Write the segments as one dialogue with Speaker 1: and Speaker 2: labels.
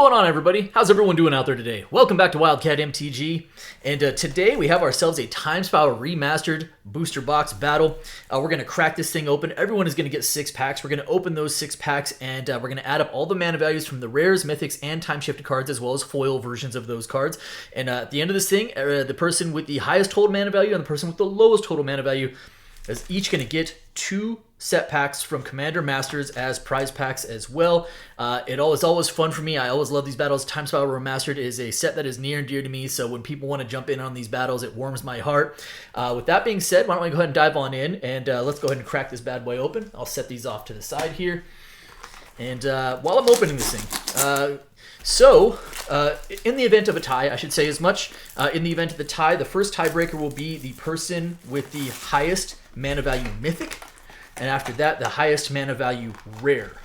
Speaker 1: going on, everybody? How's everyone doing out there today? Welcome back to Wildcat MTG, and today we have ourselves a Spiral Remastered booster box battle. We're going to crack this thing open. Everyone is going to get 6 packs. We're going to open those 6 packs, and we're going to add up all the mana values from the rares, mythics, and time-shifted cards, as well as foil versions of those cards. And at the end of this thing, the person with the highest total mana value and the person with the lowest total mana value is each going to get 2 set packs from Commander Masters as prize packs as well. It is always fun for me. I always love these battles. Spiral Remastered is a set that is near and dear to me, so when people want to jump in on these battles, it warms my heart. With that being said, why don't we go ahead and dive on in, and let's go ahead and crack this bad boy open. I'll set these off to the side here. And while I'm opening this thing, in the event of a tie, I should say as much, in the event of the tie, the first tiebreaker will be the person with the highest mana value mythic, and after that, the highest mana value rare.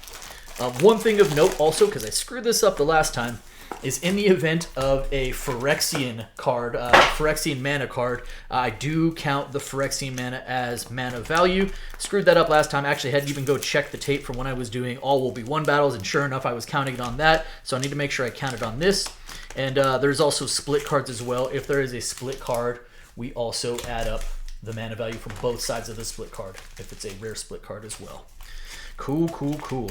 Speaker 1: One thing of note also, because I screwed this up the last time, is in the event of a Phyrexian card, Phyrexian mana card, I do count the Phyrexian mana as mana value. Screwed that up last time. Actually, had to even go check the tape from when I was doing all will be one battles, and sure enough, I was counting it on that. So I need to make sure I count it on this. And there's also split cards as well. If there is a split card, we also add up the mana value from both sides of the split card, if it's a rare split card as well. Cool.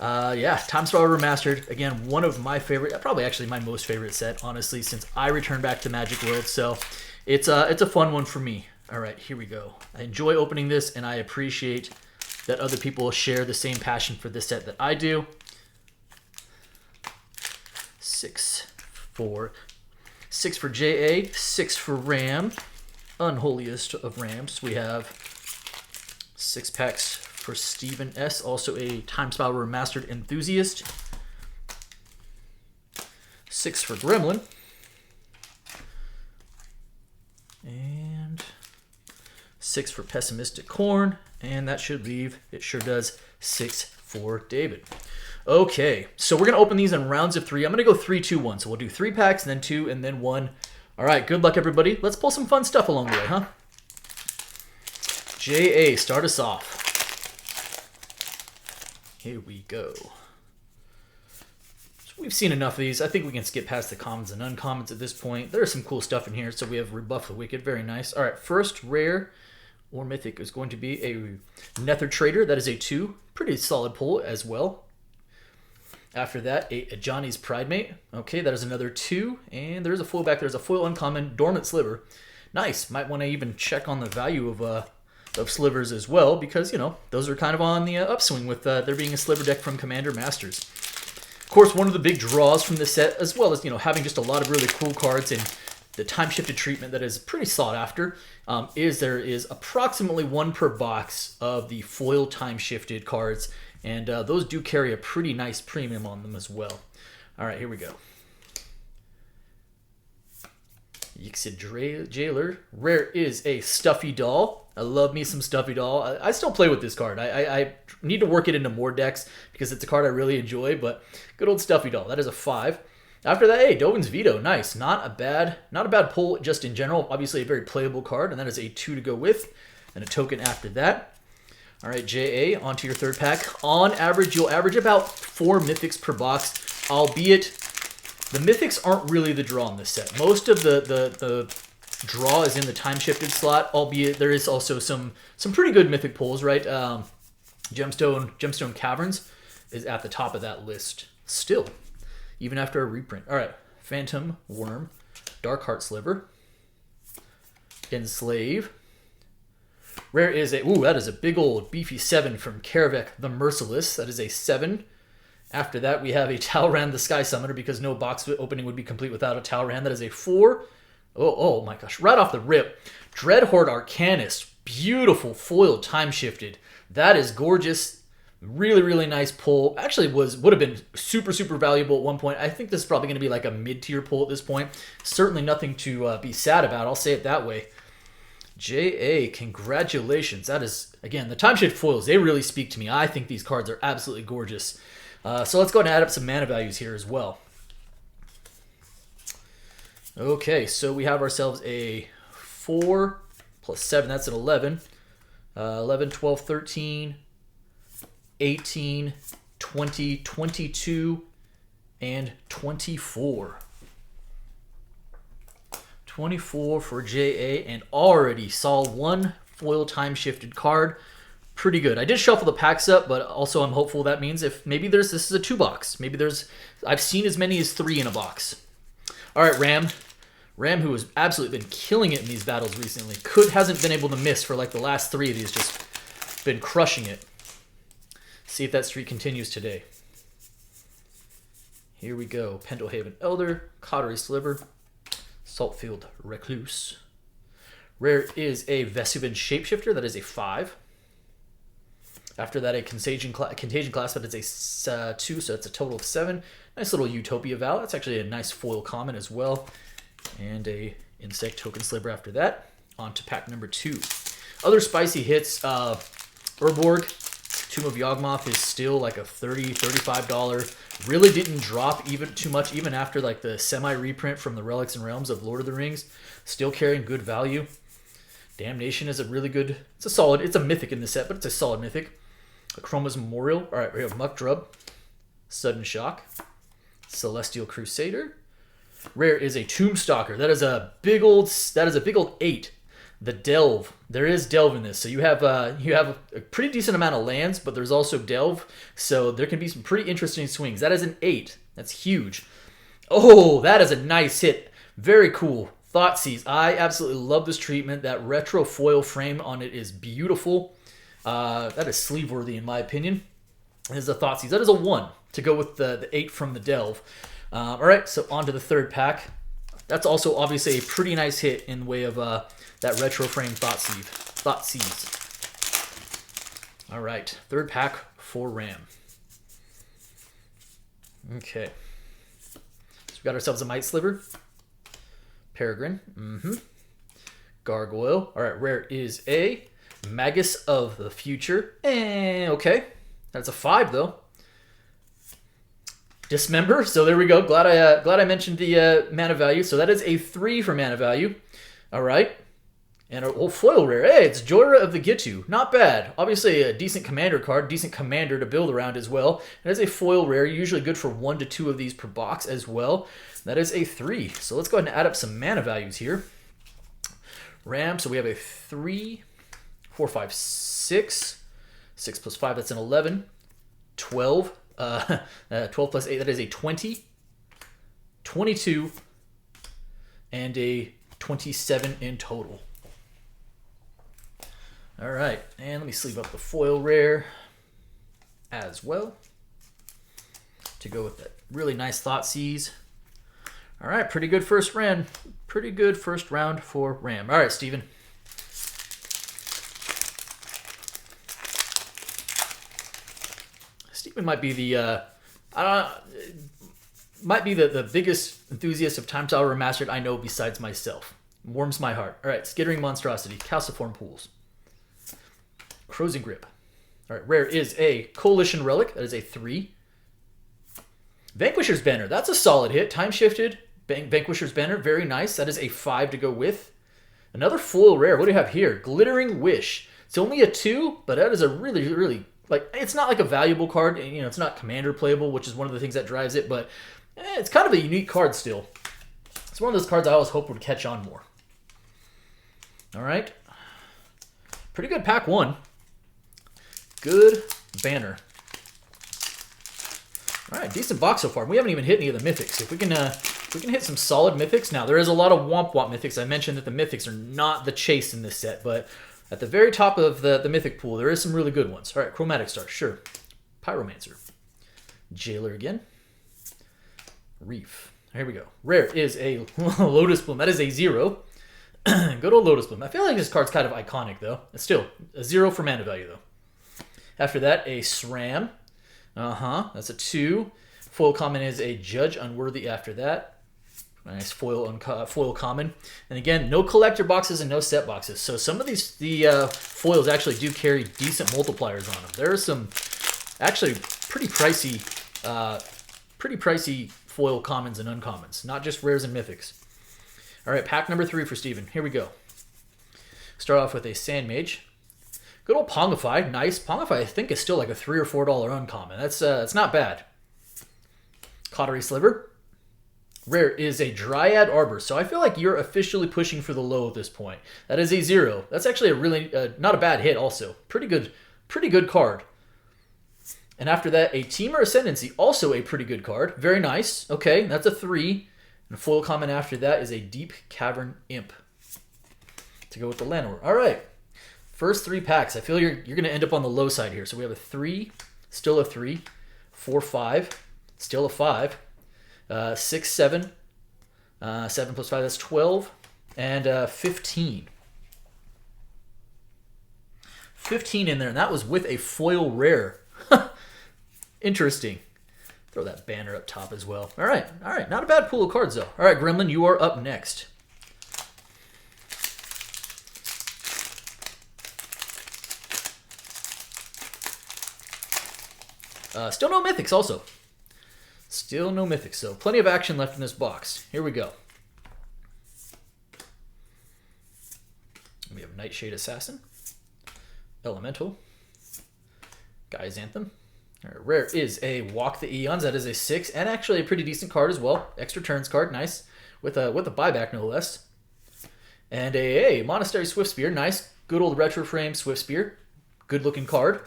Speaker 1: Yeah, Spiral Remastered, again, one of my favorite, probably actually my most favorite set, honestly, since I returned back to Magic World, so it's a fun one for me. All right, here we go. I enjoy opening this, and I appreciate that other people share the same passion for this set that I do. 6 for JA, 6 for Ram, unholiest of Rams. We have 6 packs for Steven S., also a Spiral Remastered enthusiast. 6 for Gremlin. And 6 for Pessimistic Corn. And that should leave, it sure does, 6 for David. Okay, so we're going to open these in rounds of 3. I'm going to go 3, 2, 1. So we'll do 3 packs, and then 2, and then 1. All right, good luck, everybody. Let's pull some fun stuff along the way, huh? JA, start us off. Here we go. So we've seen enough of these. I think we can skip past the commons and uncommons at this point. There's some cool stuff in here. So we have Rebuff the Wicked. Very nice. All right, first rare or mythic is going to be a Nether Trader. That is a 2. Pretty solid pull as well. After that, a Johnny's Pridemate. Okay, that is another 2. And there's a foil back. There's a foil uncommon, Dormant Sliver. Nice. Might want to even check on the value of slivers as well, because, you know, those are kind of on the upswing with there being a sliver deck from Commander Masters. Of course, one of the big draws from this set, as well as, you know, having just a lot of really cool cards and the time-shifted treatment that is pretty sought after, is there is approximately 1 per box of the foil time-shifted cards, and those do carry a pretty nice premium on them as well. All right, here we go. Yixid Jailer. Rare is a Stuffy Doll. I love me some Stuffy Doll. I still play with this card. I need to work it into more decks because it's a card I really enjoy, but good old Stuffy Doll. That is a 5. After that, hey, Dovin's Veto. Nice. Not a bad pull just in general. Obviously a very playable card, and that is a 2 to go with, and a token after that. All right, JA, onto your third pack. On average, you'll average about 4 mythics per box, albeit the mythics aren't really the draw in this set. Most of the draw is in the time-shifted slot, albeit there is also some pretty good mythic pulls, right? Gemstone Caverns is at the top of that list still, even after a reprint. All right, Phantom Worm, Darkheart Sliver, Enslave. Rare is a, that is a big old beefy 7 from Karavek the Merciless. That is a 7. After that, we have a Talrand the Sky Summoner, because no box opening would be complete without a Talrand. That is a 4. Oh my gosh, right off the rip. Dreadhorde Arcanist, beautiful foil time-shifted. That is gorgeous. Really, really nice pull. Actually, would have been super, super valuable at one point. I think this is probably going to be like a mid-tier pull at this point. Certainly nothing to be sad about. I'll say it that way. JA, congratulations. That is, again, the time-shifted foils, they really speak to me. I think these cards are absolutely gorgeous. So let's go ahead and add up some mana values here as well. Okay, so we have ourselves a 4 plus 7, that's an 11. 11, 12, 13, 18, 20, 22, and 24. 24 for JA, and already saw one foil time-shifted card. Pretty good. I did shuffle the packs up, but also I'm hopeful that means if maybe this is a 2-box. Maybe I've seen as many as 3 in a box. All right, Ram. Ram, who has absolutely been killing it in these battles recently, hasn't been able to miss for like the last 3 of these, just been crushing it. See if that streak continues today. Here we go. Pendlehaven Elder, Cottery Sliver, Saltfield Recluse. Rare is a Vesuvian Shapeshifter. That is a 5. After that, a Contagion Class. That is a 2, so it's a total of 7. Nice little Utopia Val. That's actually a nice foil common as well. And a Insect Token Sliver after that. On to pack number 2. Other spicy hits. Urborg, Tomb of Yawgmoth is still like a $30, $35. Really didn't drop even too much, even after like the semi-reprint from the Relics and Realms of Lord of the Rings. Still carrying good value. Damnation is a really good, it's a mythic in the set, but it's a solid mythic. Chroma's Memorial. All right, we have Muck Drub, Sudden Shock, Celestial Crusader. Rare is a Tombstalker. That is a big old 8. The Delve. There is Delve in this, so you have a pretty decent amount of lands, but there's also Delve, so there can be some pretty interesting swings. That is an 8. That's huge. Oh, that is a nice hit. Very cool. Thoughtseize. I absolutely love this treatment. That retro foil frame on it is beautiful. That is sleeve worthy in my opinion. This is a Thoughtseize. That is a 1 to go with the 8 from the Delve. All right, so on to the third pack. That's also obviously a pretty nice hit in the way of that retro frame Thoughtseize. All right, third pack for Ram. Okay. So we got ourselves a Might Sliver. Peregrine. Gargoyle. All right, rare is a Magus of the Future. Okay. That's a 5 though. Dismember. So there we go. Glad I mentioned the mana value. So that is a 3 for mana value. All right. And a foil rare. Hey, it's Jorah of the Gitu. Not bad. Obviously a decent commander card. Decent commander to build around as well. It is a foil rare. Usually good for 1 to 2 of these per box as well. That is a 3. So let's go ahead and add up some mana values here. Ram. So we have a 3, 4, 5, 6. 6 plus 5, that's an 11. 12. 12 plus 8, that is a 20. 22. And a 27 in total. All right, and let me sleeve up the foil rare as well to go with that really nice Thoughtseize. All right, pretty good first round. Pretty good first round for Ram. All right, Steven. Steven might be the the biggest enthusiast of Time Spiral Remastered I know besides myself. Warms my heart. All right, Skittering Monstrosity, Calciform Pools. Crozing Grip. All right, rare is a Coalition Relic. That is a 3. Vanquisher's Banner. That's a solid hit. Time shifted. Vanquisher's Banner. Very nice. That is a 5 to go with. Another foil rare. What do we have here? Glittering Wish. It's only a 2, but that is a really, really, like, it's not like a valuable card. You know, it's not commander playable, which is one of the things that drives it, but it's kind of a unique card still. It's one of those cards I always hope would catch on more. All right. Pretty good pack 1. Good banner. All right, decent box so far. We haven't even hit any of the mythics. If we can hit some solid mythics. Now, there is a lot of womp womp mythics. I mentioned that the mythics are not the chase in this set, but at the very top of the mythic pool, there is some really good ones. All right, Chromatic Star, sure. Pyromancer. Jailer again. Reef. Here we go. Rare is a Lotus Bloom. That is a 0. Good old Lotus Bloom. I feel like this card's kind of iconic, though. It's still a 0 for mana value, though. After that, a SRAM. That's a 2. Foil common is a Judge Unworthy after that. Nice foil common. And again, no collector boxes and no set boxes. So some of these foils actually do carry decent multipliers on them. There are some actually pretty pricey foil commons and uncommons, not just rares and mythics. All right, pack number 3 for Steven. Here we go. Start off with a Sand Mage. Good old Pongify. Nice. Pongify, I think, is still like a $3 or $4 uncommon. That's not bad. Cautery Sliver. Rare is a Dryad Arbor. So I feel like you're officially pushing for the low at this point. That is a 0. That's actually a really, not a bad hit also. Pretty good card. And after that, a Teamer Ascendancy, also a pretty good card. Very nice. Okay, that's a 3. And a foil common after that is a Deep Cavern Imp to go with the Llanowar. All right. First 3 packs. I feel you're going to end up on the low side here. So we have a 3, still a 3, 4, 5, still a 5, 6, 7, 7 plus 5, that's 12, and 15. 15 in there, and that was with a foil rare. Interesting. Throw that banner up top as well. All right. Not a bad pool of cards, though. All right, Gremlin, you are up next. Still no mythics also. Still no mythics, so plenty of action left in this box. Here we go. We have Nightshade Assassin, Elemental, Guy's Anthem. All right, rare is a Walk the Eons. That is a 6, and actually a pretty decent card as well. Extra turns card, nice. With a buyback, no less. And a Monastery Swiftspear, nice. Good old retro frame Swiftspear. Good looking card.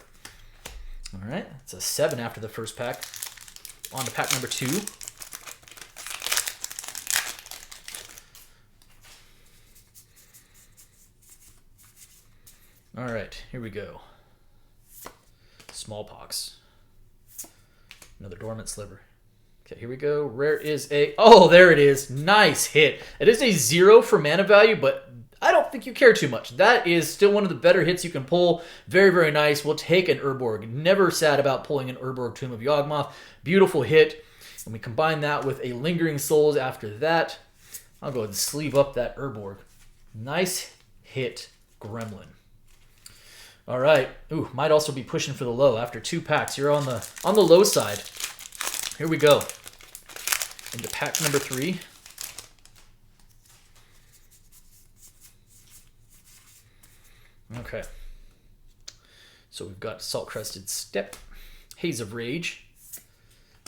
Speaker 1: All right, it's a 7 after the first pack. On to pack number 2. All right, here we go. Smallpox. Another Dormant Sliver. Okay, here we go. Rare is a... Oh, there it is. Nice hit. It is a 0 for mana value, but I don't think you care too much. That is still one of the better hits you can pull. Very, very nice. We'll take an Urborg. Never sad about pulling an Urborg Tomb of Yawgmoth. Beautiful hit. And we combine that with a Lingering Souls after that. I'll go ahead and sleeve up that Urborg. Nice hit, Gremlin. All right. Ooh, might also be pushing for the low after 2 packs. You're on the low side. Here we go. Into pack number 3. Okay. So we've got Salt Crested Steppe, Haze of Rage,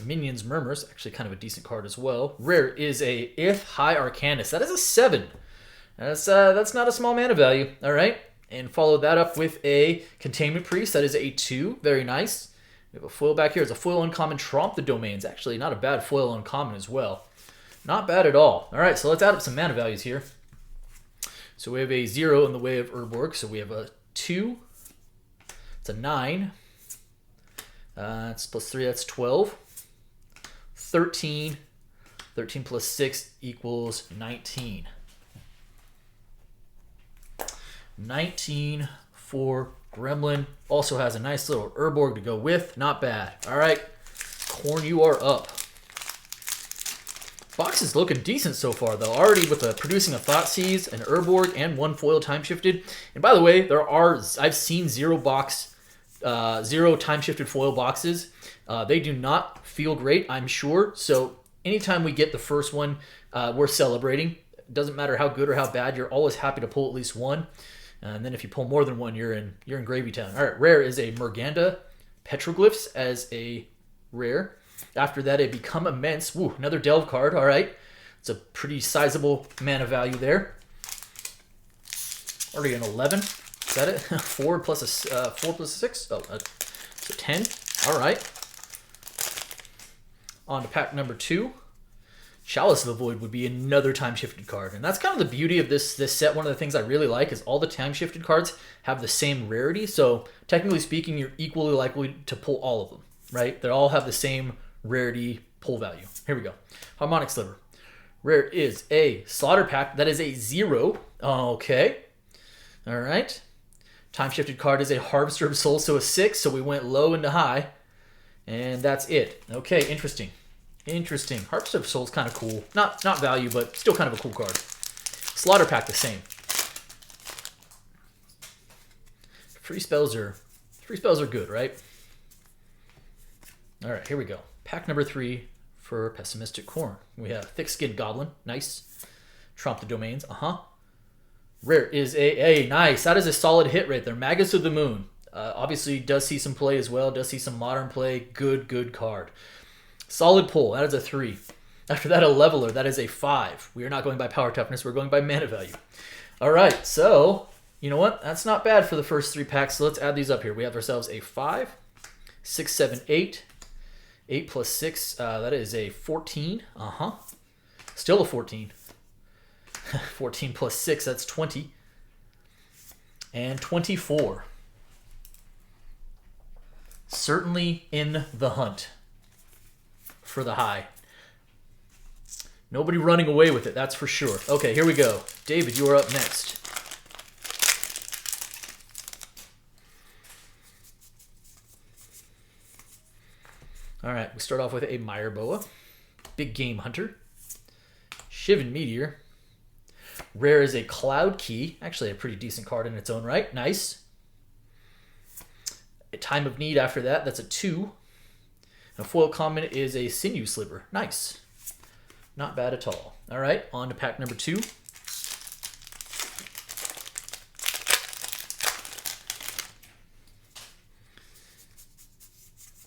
Speaker 1: Minions Murmurs, actually kind of a decent card as well. Rare is a Ith High Arcanist. That is a 7. That's not a small mana value. All right. And follow that up with a Containment Priest. That is a 2. Very nice. We have a foil back here. It's a foil uncommon Tromp the Domains. Actually, not a bad foil uncommon as well. Not bad at all. All right, so let's add up some mana values here. So we have a 0 in the way of Urborg. So we have a 2. It's a 9. It's plus 3. That's 12. 13. 13 plus 6 equals 19. 19 for Gremlin. Also has a nice little Urborg to go with. Not bad. All right, Corn, you are up. Box is looking decent so far, though. Already with producing a Thoughtseize, an Urborg, and 1 foil time shifted. And by the way, I've seen 0 time shifted foil boxes. They do not feel great, I'm sure. So anytime we get the first one, we're celebrating. It doesn't matter how good or how bad. You're always happy to pull at least one. And then if you pull more than one, you're in gravy town. All right, rare is a Merganda Petroglyphs as a rare. After that, a Become Immense. Woo, another Delve card. All right, it's a pretty sizable mana value there. Already an 11. Is that it? 4 plus a 6. Oh, so 10. All right. On to pack number 2. Chalice of the Void would be another time-shifted card. And that's kind of the beauty of this set. One of the things I really like is all the time-shifted cards have the same rarity. So technically speaking, you're equally likely to pull all of them, right? They all have the same rarity pull value. Here we go. Harmonic Sliver. Rare is a Slaughter Pact. That is a 0. Okay. All right. Time-shifted card is a Harvester of Souls, so a 6. So we went low into high. And that's it. Okay, interesting. Interesting. Harvester of Souls kind of cool. Not value, but still kind of a cool card. Slaughter Pact the same. Free spells are good, right? All right, here we go. Pack number 3 for Pessimistic Corn. We have Thick-Skinned Goblin. Nice. Tromp the Domains. Rare is a nice. That is a solid hit right there. Magus of the Moon. Obviously does see some play as well. Does see some modern play. Good card. Solid pull. That is a 3. After that, a leveler. That is a 5. We are not going by power toughness. We're going by mana value. All right. So, you know what? That's not bad for the first 3 packs. So let's add these up here. We have ourselves a 5, 6, 7, 8. 8 plus 6, that is a 14. Still a 14. 14 plus 6, that's 20. And 24. Certainly in the hunt for the high. Nobody running away with it, that's for sure. Okay, here we go. David, you are up next. All right, we start off with a Mire Boa, Big Game Hunter, Shivan Meteor. Rare is a Cloud Key, actually a pretty decent card in its own right. Nice. A Time of Need after that, that's a 2. And a foil common is a Sinew Sliver. Nice. Not bad at all. All right, on to pack number 2.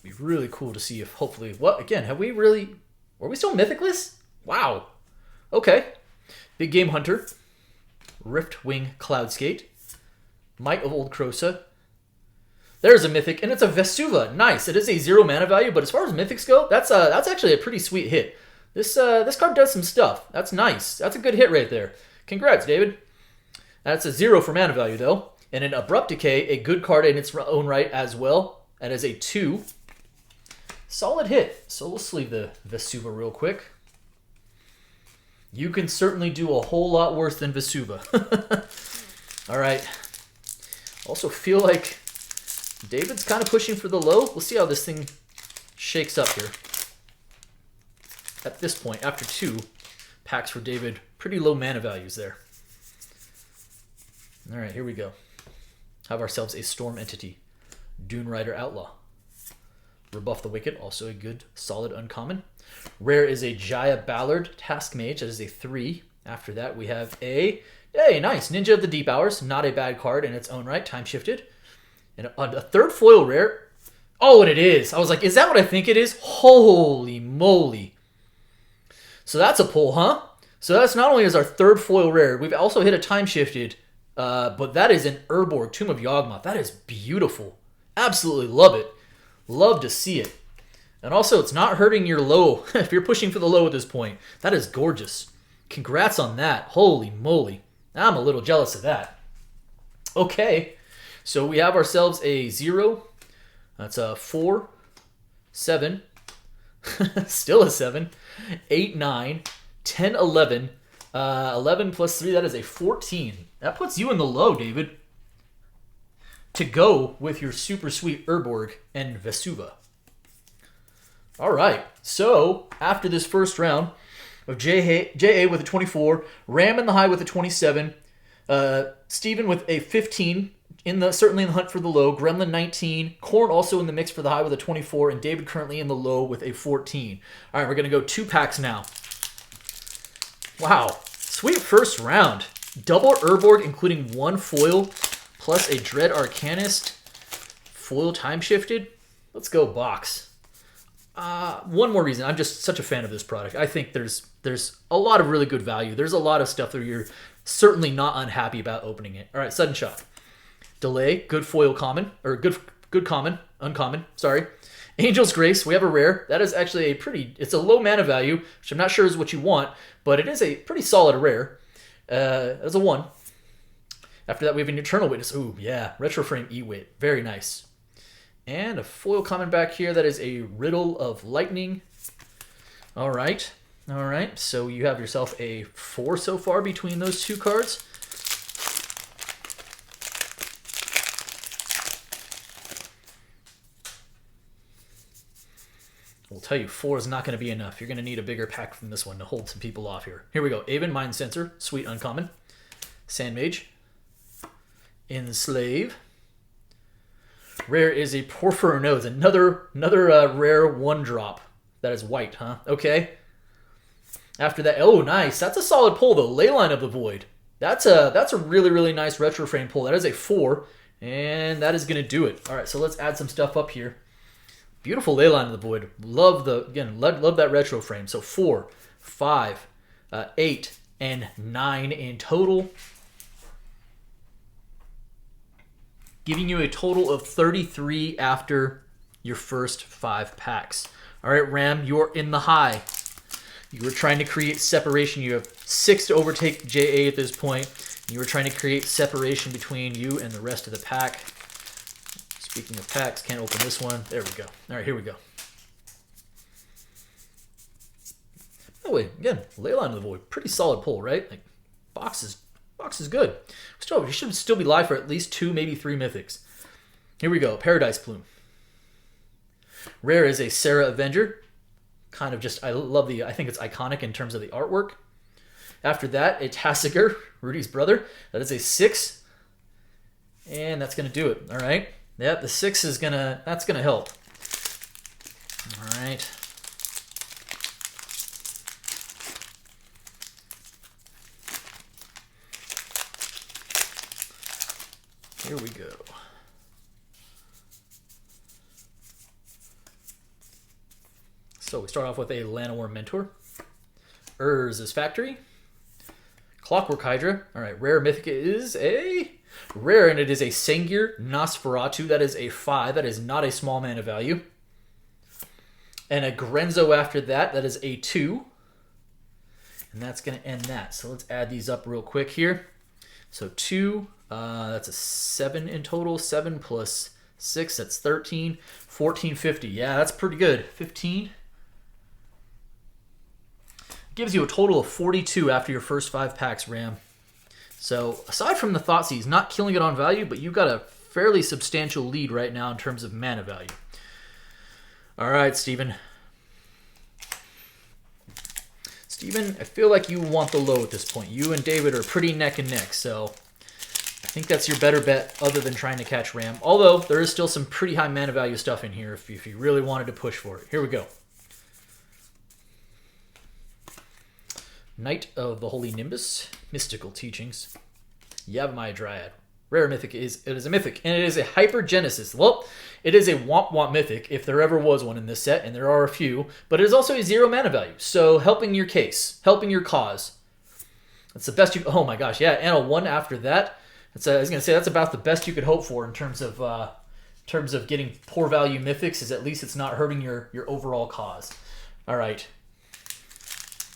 Speaker 1: Be really cool to see if hopefully again were we still mythicless? Wow. Okay. Big Game Hunter, Riftwing Cloudskate, Might of Old Krosa. There's a mythic, and it's a Vesuva. Nice. It is a 0 mana value, but as far as mythics go, that's actually a pretty sweet hit. This card does some stuff. That's nice. That's a good hit right there. Congrats, David. That's a 0 for mana value though, and an Abrupt Decay, a good card in its own right as well. That is a 2. Solid hit. So we'll sleeve the Vesuva real quick. You can certainly do a whole lot worse than Vesuva. All right. Also feel like David's kind of pushing for the low. We'll see how this thing shakes up here. At this point, after 2 packs for David, pretty low mana values there. All right, here we go. Have ourselves a Storm Entity. Dune Rider Outlaw. Rebuff the Wicked, also a good, solid uncommon. Rare is a Jaya Ballard Task Mage. That is a 3. After that, we have a nice Ninja of the Deep Hours. Not a bad card in its own right. Time shifted. And a third foil rare. Oh, and it is. I was like, is that what I think it is? Holy moly. So that's a pull, huh? So that's not only is our third foil rare, we've also hit a time shifted, but that is an Urborg, Tomb of Yawgmoth. That is beautiful. Absolutely love it. Love to see it. And also, it's not hurting your low if you're pushing for the low at this point. That is gorgeous. Congrats on that. Holy moly. I'm a little jealous of that. Okay, so we have ourselves a 0. That's a 4, 7, still a 7, 8, 9, 10, 11. 11 plus 3, that is a 14. That puts you in the low, David, to go with your super sweet Urborg and Vesuva. All right, so after this first round of J.A. with a 24, Ram in the high with a 27, Steven with a 15, certainly in the hunt for the low, Gremlin 19, Korn also in the mix for the high with a 24, and David currently in the low with a 14. All right, we're going to go 2 packs now. Wow, sweet first round. Double Urborg, including 1 foil, plus a Dread Arcanist, foil time shifted. Let's go box. One more reason, I'm just such a fan of this product. I think there's a lot of really good value. There's a lot of stuff that you're certainly not unhappy about opening it. All right, Sudden Shock. Delay, good foil common, or good common, uncommon, sorry. Angel's Grace, we have a rare. That is actually it's a low mana value, which I'm not sure is what you want, but it is a pretty solid rare. That's a 1. After that, we have an Eternal Witness. Ooh, yeah, Retroframe E-Wit, very nice. And a foil common back here, that is a Riddle of Lightning. All right, so you have yourself a 4 so far between those 2 cards. We'll tell you, 4 is not going to be enough. You're going to need a bigger pack from this one to hold some people off here. Here we go. Aven, Mind Sensor, sweet uncommon. Sandmage. Enslave. Rare is a Porphyro Nose, another rare 1-drop. That is white, huh? Okay. After that, oh, nice. That's a solid pull, though. Leyline of the Void. That's a really, really nice retro frame pull. That is a 4, and that is going to do it. All right, so let's add some stuff up here. Beautiful Leyline of the Void. Love love that retro frame. So 4, 5, 8, and 9 in total. Giving you a total of 33 after your first 5 packs. All right, Ram, you're in the high. You were trying to create separation. You have 6 to overtake JA at this point. You were trying to create separation between you and the rest of the pack. Speaking of packs, can't open this one. There we go. All right, here we go. Oh wait, again, Leyline of the Void. Pretty solid pull, right? Like, box is good. Still, you should still be live for at least 2, maybe 3 mythics. Here we go. Paradise Plume. Rare is a Sarah Avenger. Kind of just, I think it's iconic in terms of the artwork. After that, a Tassiger, Rudy's brother. That is a 6. And that's going to do it. All right. Yep, the 6 is that's going to help. All right. Here we go. So we start off with a Llanowar Mentor. Urz's Factory. Clockwork Hydra. All right, rare mythic is a rare, and it is a Sengir Nosferatu. That is a 5. That is not a small mana value. And a Grenzo after that. That is a 2. And that's going to end that. So let's add these up real quick here. So 2, that's a 7 in total. 7 plus 6, that's 13. 1450. Yeah, that's pretty good. 15. Gives you a total of 42 after your first 5 packs, Ram. So aside from the Thoughtseize, not killing it on value, but you've got a fairly substantial lead right now in terms of mana value. All right, Steven. Steven, I feel like you want the low at this point. You and David are pretty neck and neck, so I think that's your better bet other than trying to catch Ram. Although there is still some pretty high mana value stuff in here if you really wanted to push for it. Here we go. Knight of the Holy Nimbus, Mystical Teachings, Yavimaya Dryad. Rare mythic it is a mythic, and it is a Hypergenesis. Well, it is a Womp Womp mythic, if there ever was one in this set, and there are a few, but it is also a 0 mana value, so helping your case, helping your cause. That's the best you, oh my gosh, yeah, and a 1 after that. I was going to say, that's about the best you could hope for in terms of getting poor value mythics, is at least it's not hurting your overall cause. All right.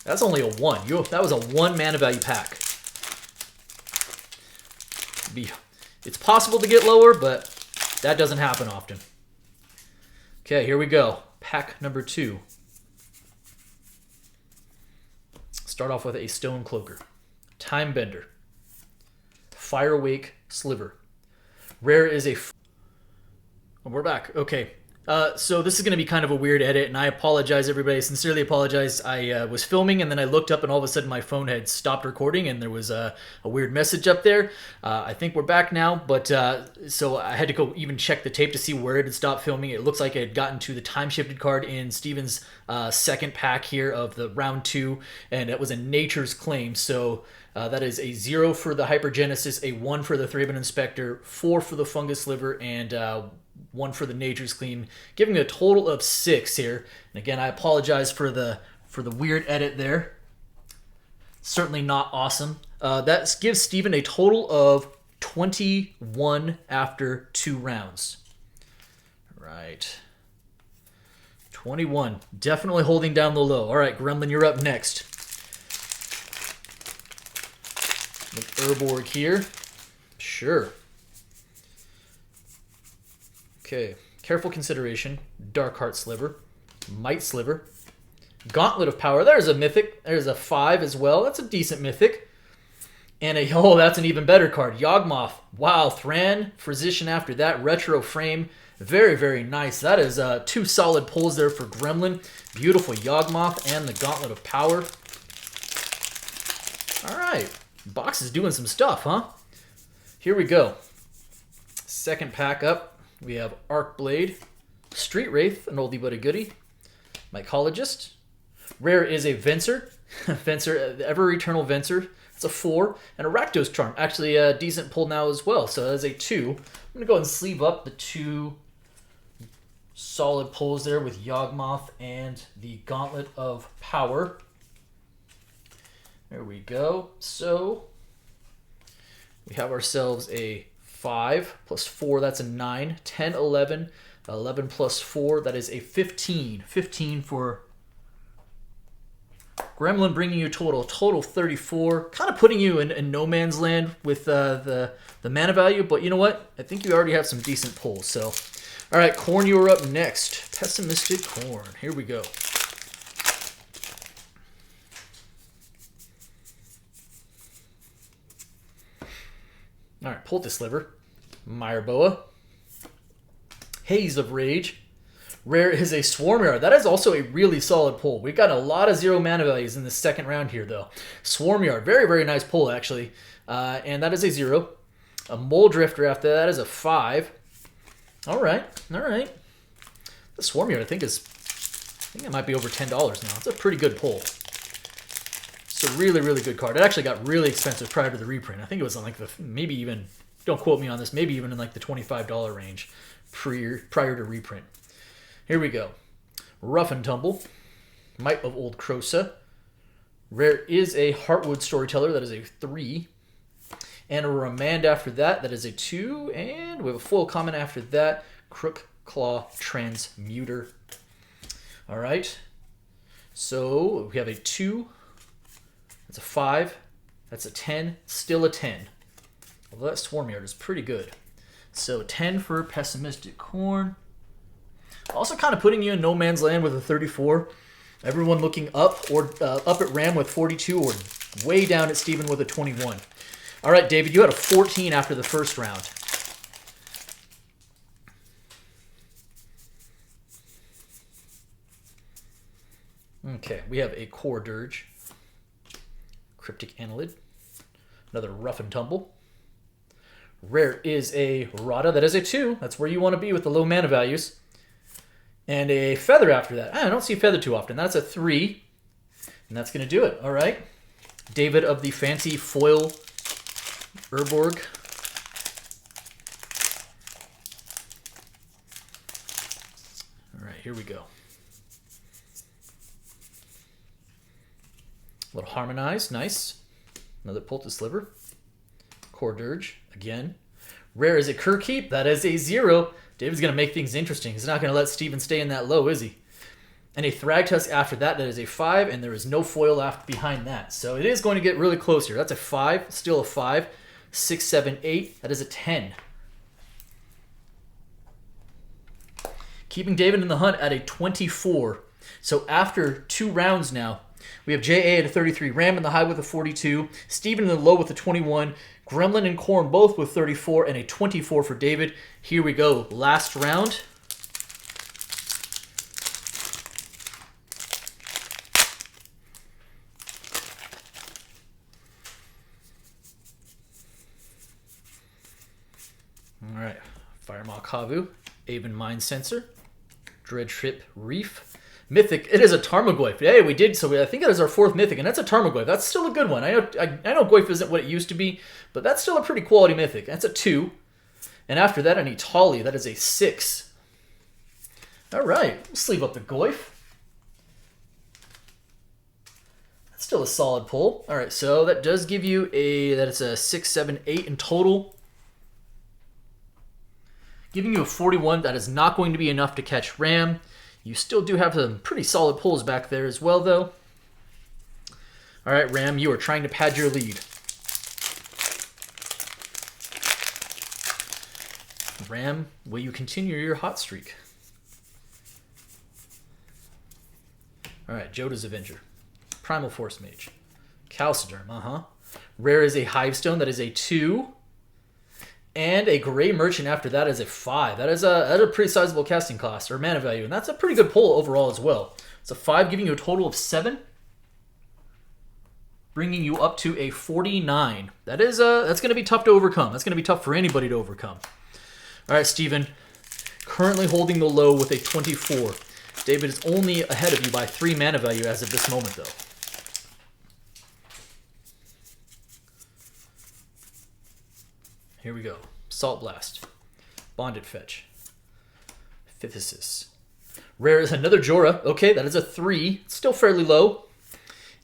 Speaker 1: That's only a 1. That was a 1 mana value pack. It's possible to get lower, but that doesn't happen often. Okay, here we go. Pack number 2. Start off with a Stone Cloaker. Time Bender. Firewake Sliver. Rare is a... Oh, we're back. Okay. So this is going to be kind of a weird edit, and I apologize, everybody. I sincerely apologize. I was filming, and then I looked up, and all of a sudden my phone had stopped recording, and there was a weird message up there. I think we're back now, but so I had to go even check the tape to see where it had stopped filming. It looks like it had gotten to the time-shifted card in Steven's second pack here of the round 2, and it was a Nature's Claim. So that is a 0 for the Hypergenesis, a 1 for the Thraben Inspector, 4 for the Fungus Liver, and 1 for the Nature's Claim, giving a total of 6 here. And again, I apologize for the weird edit there. Certainly not awesome. That gives Steven a total of 21 after 2 rounds. Right. 21. Definitely holding down the low. All right, Gremlin, you're up next. With Urborg here. Sure. Okay. Careful Consideration. Darkheart Sliver. Might Sliver. Gauntlet of Power. There's a mythic. There's a 5 as well. That's a decent mythic. And that's an even better card. Yawgmoth. Wow. Thran. Physician after that. Retro Frame. Very, very nice. That is 2 solid pulls there for Gremlin. Beautiful Yawgmoth and the Gauntlet of Power. All right. Box is doing some stuff, huh? Here we go. Second pack up. We have Arcblade. Street Wraith, an oldie but a goodie. Mycologist. Rare is a Venser. Venser, the Ever-Eternal Venser. It's a 4. And a Rakdos Charm. Actually a decent pull now as well. So that is a 2. I'm going to go ahead and sleeve up the 2 Solid pulls there with Yawgmoth and the Gauntlet of Power. There we go. So we have ourselves a 5 plus 4, that's a 9. 10, 11. 11 plus 4, that is a 15. 15 for Gremlin, bringing you total 34. Kind of putting you in no man's land with the mana value, but you know what? I think you already have some decent pulls. So, all right, Corn, you are up next. Pessimistic Corn. Here we go. All right, Poultice Liver, Mireboa, Haze of Rage. Rare is a Swarmyard. That is also a really solid pull. We've got a lot of 0 mana values in the second round here, though. Swarmyard, very, very nice pull, actually. And that is a 0. A Mole Drifter after that is a 5. All right, all right. The Swarmyard, I think it might be over $10 now. It's a pretty good pull. It's a really, really good card. It actually got really expensive prior to the reprint. I think it was on like maybe even, don't quote me on this, maybe even in like the $25 range prior to reprint. Here we go. Rough and Tumble, Might of Old Krosa. Rare is a Heartwood Storyteller. That is a 3. And a Remand after that. That is a 2. And we have a full common after that. Crook Claw Transmuter. All right. So we have a 2. That's a 5. That's a 10. Still a 10. Although that Swarmyard is pretty good. So 10 for Pessimistic Corn. Also kind of putting you in no man's land with a 34. Everyone looking up or up at Ram with 42 or way down at Steven with a 21. All right, David, you had a 14 after the first round. Okay, we have a Core Dirge, Cryptic Annelid, another Rough and Tumble. Rare is a Rada. That is a 2. That's where you want to be with the low mana values. And a Feather after that. I don't see Feather too often. That's a 3. And that's going to do it. All right. David of the fancy foil Urborg. All right, here we go. A little Harmonize. Nice. Another Poultice Sliver. Core Dirge. Again. Rare is a Kerkeep. That is a 0. David's going to make things interesting. He's not going to let Steven stay in that low, is he? And a Thragtusk after that. That is a 5, and there is no foil after behind that. So it is going to get really close here. That's a 5, still a 5. 6, 7, 8. That is a 10. Keeping David in the hunt at a 24. So after 2 rounds now, we have JA at a 33, Ram in the high with a 42, Steven in the low with a 21, Gremlin and Corn both with 34, and a 24 for David. Here we go. Last round. All right. Firemaw Kavu, Aven Mind Sensor, Dreadship Reef, Mythic. It is a Tarmogoyf. Hey, we did. So I think that is our 4th Mythic, and that's a Tarmogoyf. That's still a good one. I know Goyf isn't what it used to be, but that's still a pretty quality Mythic. That's a 2. And after that, I need Tali. That is a 6. All right. We'll sleeve up the Goyf. That's still a solid pull. All right. So that does give you that it's a 6, 7, 8 in total. Giving you a 41. That is not going to be enough to catch Ram. You still do have some pretty solid pulls back there as well, though. All right, Ram, you are trying to pad your lead. Ram, will you continue your hot streak? All right, Joda's Avenger. Primal Force Mage. Calciderm, Rare is a Hivestone. That is a 2. And a Gray Merchant after that is a 5. That is a pretty sizable casting cost or mana value, and that's a pretty good pull overall as well. It's a 5, giving you a total of 7, bringing you up to a 49. That's going to be tough to overcome. That's going to be tough for anybody to overcome. All right, Steven, currently holding the low with a 24. David is only ahead of you by 3 mana value as of this moment, though. Here we go. Salt Blast. Bonded Fetch. Antithesis. Rare is another Jorah. Okay, that is a 3. Still fairly low.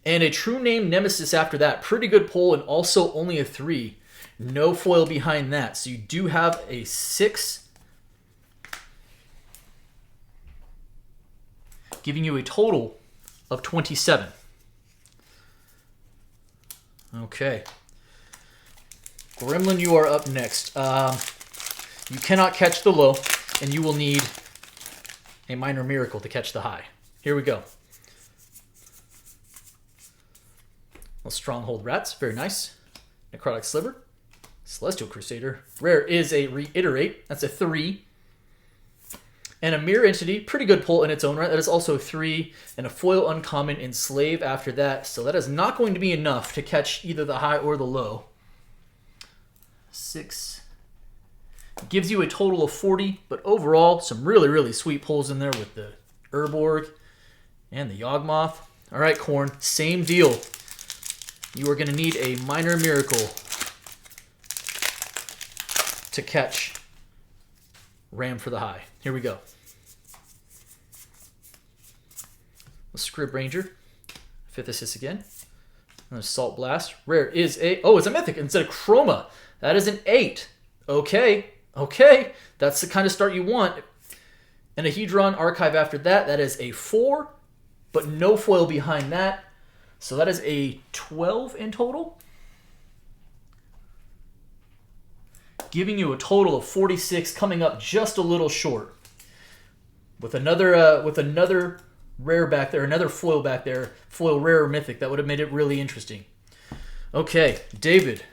Speaker 1: And a True Name Nemesis after that. Pretty good pull and also only a 3. No foil behind that. So you do have a 6. Giving you a total of 27. Okay. Gremlin, you are up next. You cannot catch the low, and you will need a minor miracle to catch the high. Here we go. Well, Stronghold Rats, very nice. Necrotic Sliver. Celestial Crusader. Rare is a Reiterate. That's a 3. And a Mirror Entity, pretty good pull in its own right. That is also a 3. And a foil uncommon Enslave after that. So that is not going to be enough to catch either the high or the low. 6. Gives you a total of 40. But overall, some really, really sweet pulls in there with the Urborg and the Yawgmoth. All right, Corn, same deal. You are going to need a minor miracle to catch Ram for the high. Here we go. Scrib Ranger. 5th assist again. And Assault Blast. Rare is a... Oh, it's a Mythic instead of Chroma. That is an 8. Okay. Okay. That's the kind of start you want. And a Hedron Archive after that. That is a 4. But no foil behind that. So that is a 12 in total. Giving you a total of 46, coming up just a little short. With another rare back there, another foil back there, foil rare or mythic, that would have made it really interesting. Okay, David,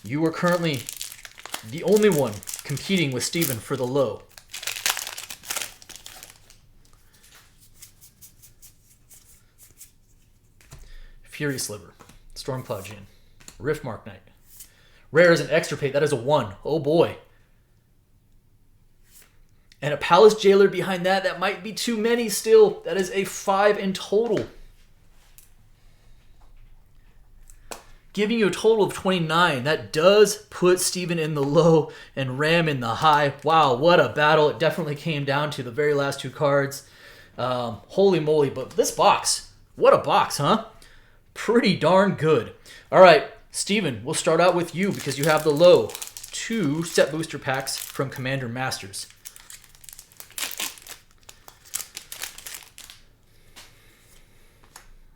Speaker 1: you are currently the only one competing with Steven for the low. Fury Sliver, Stormcloud Djinn, Riftmark Knight. Rare is an Extirpate. That is a 1. Oh boy. And a Palace Jailer behind that. That might be too many still. That is a 5 in total. Giving you a total of 29. That does put Steven in the low and Ram in the high. Wow, what a battle. It definitely came down to the very last 2 cards. Holy moly. But this box. What a box, huh? Pretty darn good. All right. Steven, we'll start out with you because you have the low. 2 set booster packs from Commander Masters.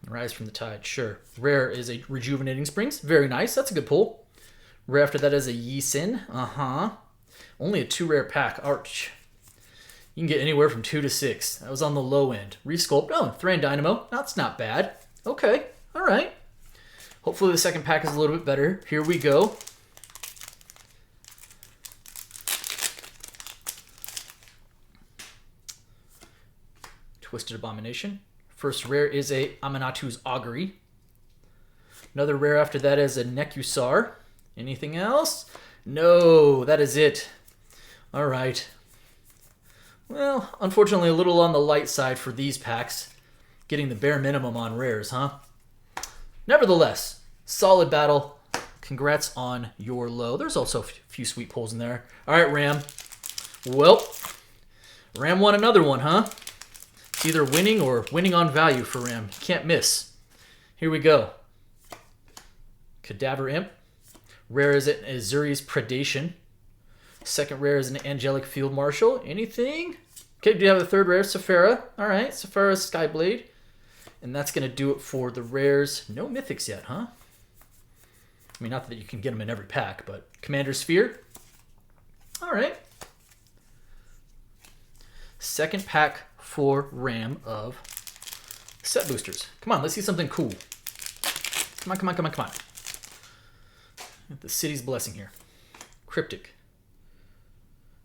Speaker 1: Rise from the Tide, sure. Rare is a Rejuvenating Springs. Very nice. That's a good pull. Rare after that is a Yi Sin. Only a 2 rare pack. Arch. You can get anywhere from 2 to 6. That was on the low end. Resculpt. Oh, Thran Dynamo. That's not bad. Okay. All right. Hopefully the second pack is a little bit better. Here we go. Twisted Abomination. First rare is a Aminatu's Augury. Another rare after that is a Nekusar. Anything else? No, that is it. All right. Well, unfortunately a little on the light side for these packs. Getting the bare minimum on rares, huh? Nevertheless, solid battle. Congrats on your low. There's also a few sweet pulls in there. All right, Ram. Well, Ram won another one, huh? It's either winning or winning on value for Ram. You can't miss. Here we go. Cadaver Imp. Rare is an Azuri's Predation. Second rare is an Angelic Field Marshal. Anything? Okay, do you have a third rare? Sephara. All right, Sephara's Skyblade. And that's going to do it for the rares. No mythics yet, huh? I mean, not that you can get them in every pack, but Commander Sphere. All right. Second pack for Ram of set boosters. Come on, let's see something cool. Come on, come on, come on, come on. The city's blessing here. Cryptic.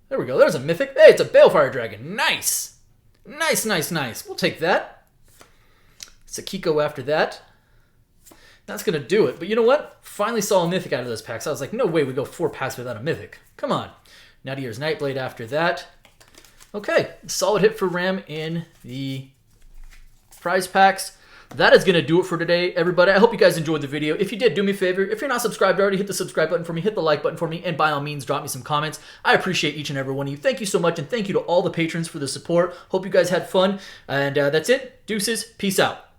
Speaker 1: There we go. There's a mythic. Hey, it's a Balefire Dragon. Nice. Nice, nice, nice. We'll take that. It's a Kiko after that. That's going to do it. But you know what? Finally saw a mythic out of those packs. I was like, no way we go 4 packs without a mythic. Come on. Nadier's Nightblade after that. Okay. Solid hit for Ram in the prize packs. that is going to do it for today, everybody. I hope you guys enjoyed the video. If you did, do me a favor. If you're not subscribed already, hit the subscribe button for me, hit the like button for me, and by all means, drop me some comments. I appreciate each and every one of you. Thank you so much, and thank you to all the patrons for the support. Hope you guys had fun, and that's it. Deuces. Peace out.